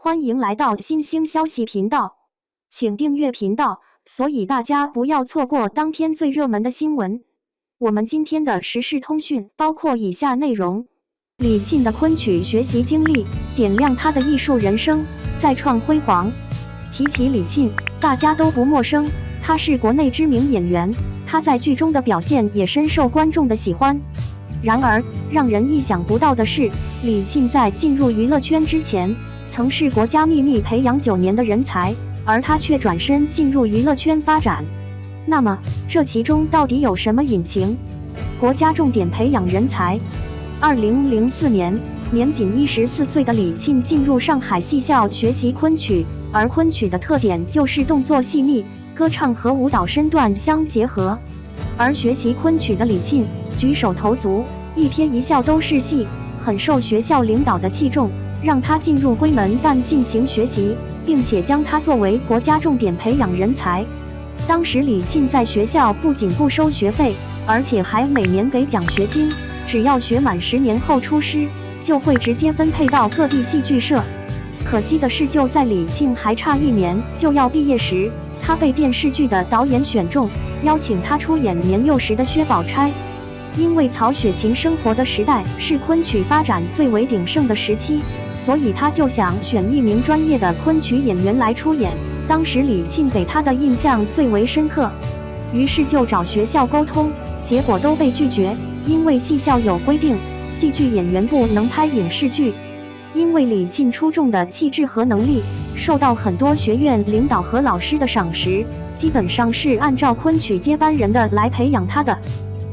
欢迎来到新兴消息频道，请订阅频道，所以大家不要错过当天最热门的新闻。我们今天的时事通讯包括以下内容：李沁的昆曲学习经历，点亮他的艺术人生，再创辉煌。提起李沁，大家都不陌生，他是国内知名演员，他在剧中的表现也深受观众的喜欢。然而，让人意想不到的是，李沁在进入娱乐圈之前，曾是国家秘密培养9年的人才，而他却转身进入娱乐圈发展。那么，这其中到底有什么隐情？国家重点培养人才。2004年，年仅14岁的李沁进入上海戏校学习昆曲，而昆曲的特点就是动作细腻，歌唱和舞蹈身段相结合。而学习昆曲的李沁，举手投足、一瞥一笑都是戏，很受学校领导的器重，让他进入闺门旦进行学习，并且将他作为国家重点培养人才。当时李沁在学校不仅不收学费，而且还每年给奖学金，只要学满10年后出师，就会直接分配到各地戏剧社。可惜的是，就在李沁还差1年就要毕业时，他被电视剧的导演选中，邀请他出演年幼时的薛宝钗。因为曹雪芹生活的时代是昆曲发展最为鼎盛的时期，所以他就想选一名专业的昆曲演员来出演。当时李沁给他的印象最为深刻，于是就找学校沟通，结果都被拒绝，因为戏校有规定，戏剧演员不能拍影视剧。因为李沁出众的气质和能力，受到很多学院领导和老师的赏识，基本上是按照昆曲接班人的来培养他的。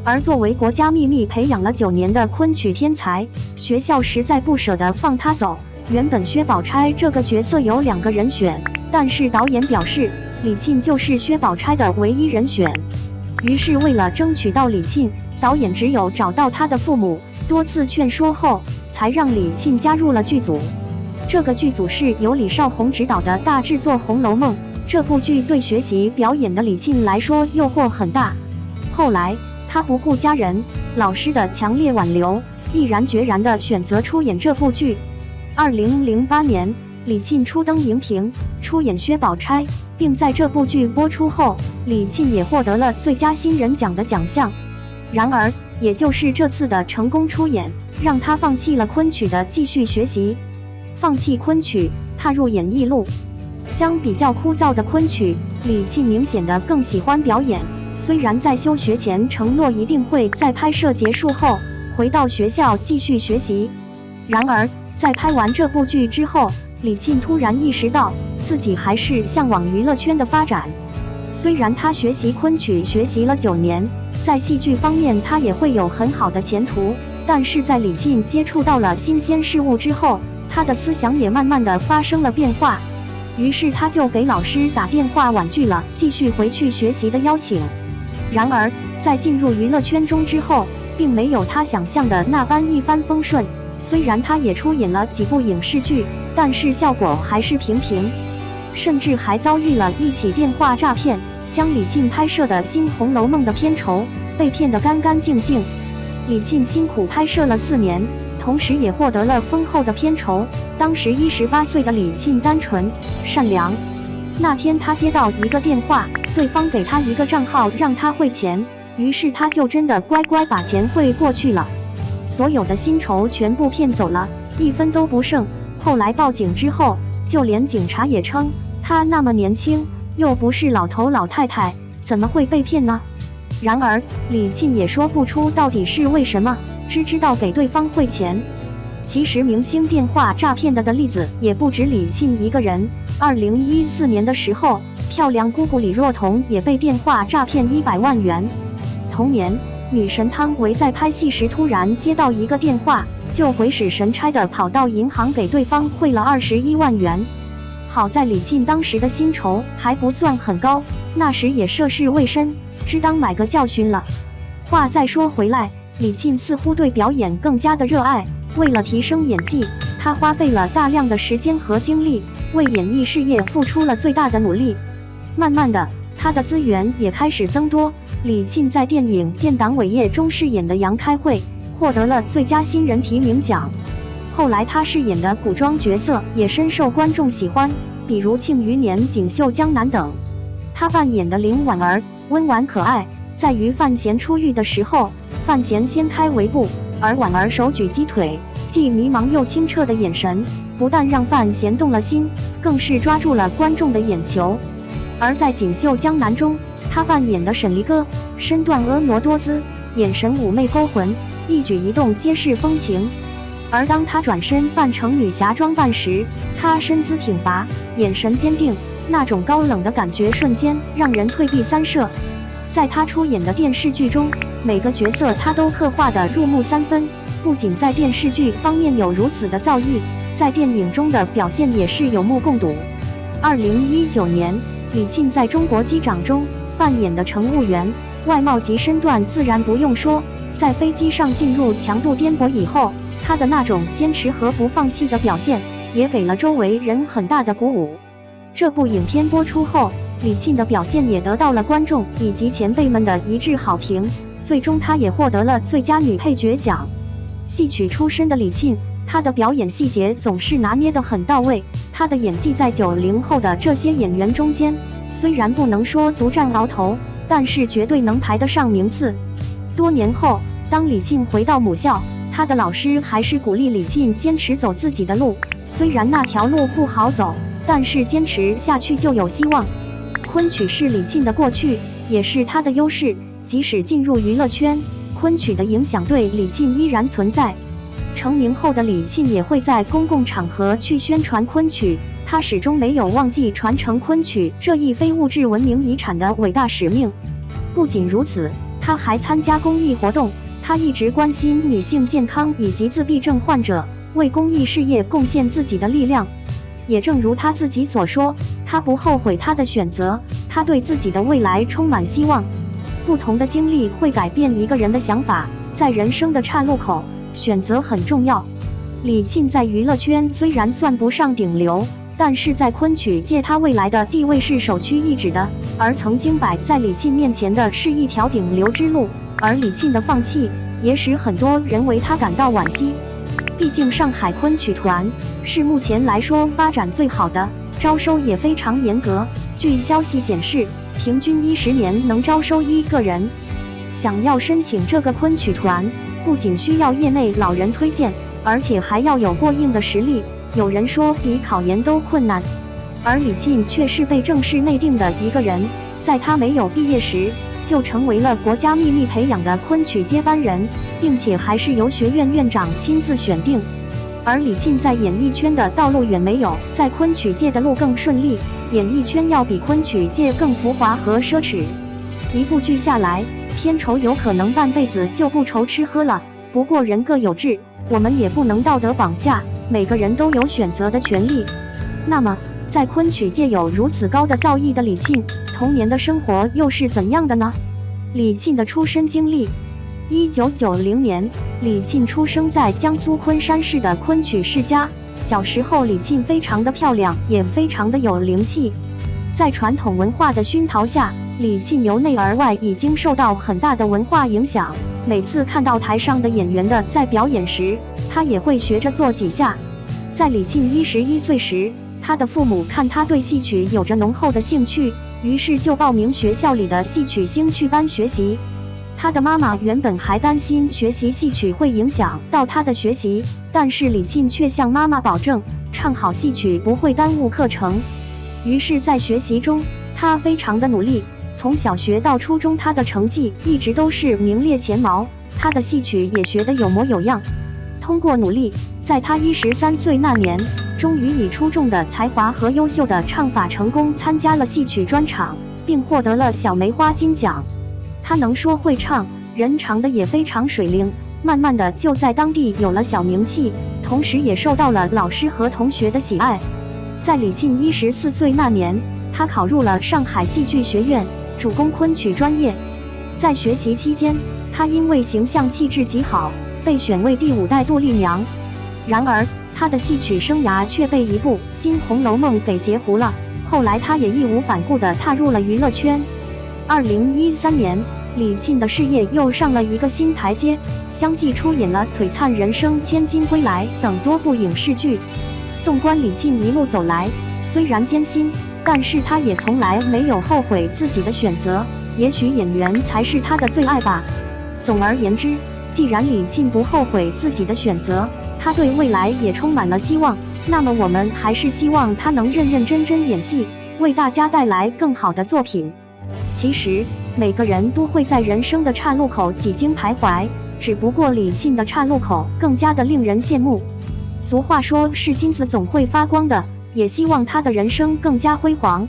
而作为国家秘密培养了9年的昆曲天才，学校实在不舍得放他走。原本薛宝钗这个角色有2个人选，但是导演表示李沁就是薛宝钗的唯一人选。于是为了争取到李沁，导演只有找到他的父母，多次劝说后，才让李沁加入了剧组。这个剧组是由李少红执导的大制作《红楼梦》，这部剧对学习表演的李沁来说诱惑很大。后来他不顾家人、老师的强烈挽留，毅然决然地选择出演这部剧。2008年，李沁初登荧屏，出演薛宝钗，并在这部剧播出后，李沁也获得了最佳新人奖的奖项。然而，也就是这次的成功出演，让他放弃了昆曲的继续学习，放弃昆曲，踏入演艺路。相比较枯燥的昆曲，李沁明显的更喜欢表演。虽然在休学前承诺一定会在拍摄结束后回到学校继续学习，然而在拍完这部剧之后，李沁突然意识到自己还是向往娱乐圈的发展。虽然他学习昆曲学习了9年，在戏剧方面他也会有很好的前途，但是在李沁接触到了新鲜事物之后，他的思想也慢慢的发生了变化。于是他就给老师打电话婉拒了继续回去学习的邀请。然而，在进入娱乐圈中之后，并没有他想象的那般一帆风顺。虽然他也出演了几部影视剧，但是效果还是平平，甚至还遭遇了一起电话诈骗，将李沁拍摄的新《红楼梦》的片酬被骗得干干净净。李沁辛苦拍摄了4年，同时也获得了丰厚的片酬。当时18岁的李沁单纯善良。那天他接到一个电话，对方给他一个账号让他汇钱，于是他就真的乖乖把钱汇过去了，所有的薪酬全部骗走了，1分都不剩。后来报警之后，就连警察也称他那么年轻，又不是老头老太太，怎么会被骗呢？然而李沁也说不出到底是为什么，只知道给对方汇钱。其实明星电话诈骗的例子也不止李沁一个人。2014年的时候，漂亮姑姑李若彤也被电话诈骗100万元。同年，女神汤唯在拍戏时突然接到一个电话，就鬼使神差的跑到银行给对方汇了21万元。好在李沁当时的薪酬还不算很高，那时也涉世未深，只当买个教训了。话再说回来，李沁似乎对表演更加的热爱，为了提升演技，他花费了大量的时间和精力，为演艺事业付出了最大的努力。慢慢的，他的资源也开始增多。李沁在电影《建党伟业》中饰演的杨开慧，获得了最佳新人提名奖。后来她饰演的古装角色也深受观众喜欢，比如《庆余年》《锦绣江南》等。她扮演的林婉儿温婉可爱，在于范闲出狱的时候，范闲先开围捕，而婉儿手举鸡腿，既迷茫又清澈的眼神，不但让范闲动了心，更是抓住了观众的眼球。而在《锦绣江南》中，她扮演的沈离歌身段婀娜多姿，眼神妩媚勾魂，一举一动皆是风情。而当她转身扮成女侠装扮时，她身姿挺拔，眼神坚定，那种高冷的感觉瞬间让人退避三舍。在她出演的电视剧中，每个角色她都刻画得入木三分，不仅在电视剧方面有如此的造诣，在电影中的表现也是有目共睹。2019年，李沁在中国机长中扮演的乘务员，外貌及身段自然不用说，在飞机上进入强度颠簸以后，她的那种坚持和不放弃的表现，也给了周围人很大的鼓舞。这部影片播出后，李沁的表现也得到了观众以及前辈们的一致好评，最终她也获得了最佳女配角奖。戏曲出身的李沁，她的表演细节总是拿捏得很到位，她的演技在90后的这些演员中间，虽然不能说独占鳌头，但是绝对能排得上名次。多年后，当李沁回到母校，她的老师还是鼓励李沁坚持走自己的路，虽然那条路不好走，但是坚持下去就有希望。昆曲是李沁的过去，也是她的优势，即使进入娱乐圈，昆曲的影响对李沁依然存在。成名后的李沁也会在公共场合去宣传昆曲，她始终没有忘记传承昆曲这一非物质文明遗产的伟大使命。不仅如此，她还参加公益活动，她一直关心女性健康以及自闭症患者，为公益事业贡献自己的力量。也正如她自己所说，她不后悔她的选择，她对自己的未来充满希望。不同的经历会改变一个人的想法，在人生的岔路口，选择很重要。李沁在娱乐圈虽然算不上顶流，但是在昆曲界她未来的地位是首屈一指的，而曾经摆在李沁面前的是一条顶流之路，而李沁的放弃也使很多人为她感到惋惜。毕竟上海昆曲团是目前来说发展最好的，招收也非常严格，据消息显示，平均10年能招收1个人。想要申请这个昆曲团，不仅需要业内老人推荐，而且还要有过硬的实力，有人说比考研都困难。而李沁却是被正式内定的一个人，在她没有毕业时，就成为了国家秘密培养的昆曲接班人，并且还是由学院院长亲自选定。而李沁在演艺圈的道路远没有在昆曲界的路更顺利，演艺圈要比昆曲界更浮华和奢侈。一部剧下来，片酬有可能半辈子就不愁吃喝了。不过人各有志，我们也不能道德绑架，每个人都有选择的权利。那么，在昆曲界有如此高的造诣的李沁，童年的生活又是怎样的呢？李沁的出身经历：1990年，李沁出生在江苏昆山市的昆曲世家。小时候，李沁非常的漂亮，也非常的有灵气。在传统文化的熏陶下，李沁由内而外已经受到很大的文化影响。每次看到台上的演员在表演时，他也会学着做几下。在李沁11岁时，他的父母看他对戏曲有着浓厚的兴趣，于是就报名学校里的戏曲兴趣班学习。他的妈妈原本还担心学习戏曲会影响到他的学习，但是李沁却向妈妈保证，唱好戏曲不会耽误课程。于是在学习中，他非常的努力，从小学到初中，他的成绩一直都是名列前茅，他的戏曲也学得有模有样。通过努力，在他13岁那年，终于以出众的才华和优秀的唱法成功参加了戏曲专场，并获得了小梅花金奖。他能说会唱，人长得也非常水灵，慢慢的就在当地有了小名气，同时也受到了老师和同学的喜爱。在李沁14岁那年，他考入了上海戏剧学院，主攻昆曲专业。在学习期间，他因为形象气质极好，被选为第5代杜丽娘。然而，他的戏曲生涯却被一部《新红楼梦》给截胡了。后来，他也义无反顾地踏入了娱乐圈。2013年，李沁的事业又上了一个新台阶，相继出演了《璀璨人生》《千金归来》等多部影视剧。纵观李沁一路走来，虽然艰辛，但是他也从来没有后悔自己的选择。也许演员才是他的最爱吧。总而言之，既然李沁不后悔自己的选择，他对未来也充满了希望。那么我们还是希望他能认认真真演戏，为大家带来更好的作品。其实每个人都会在人生的岔路口几经徘徊，只不过李沁的岔路口更加的令人羡慕。俗话说是金子总会发光的，也希望他的人生更加辉煌。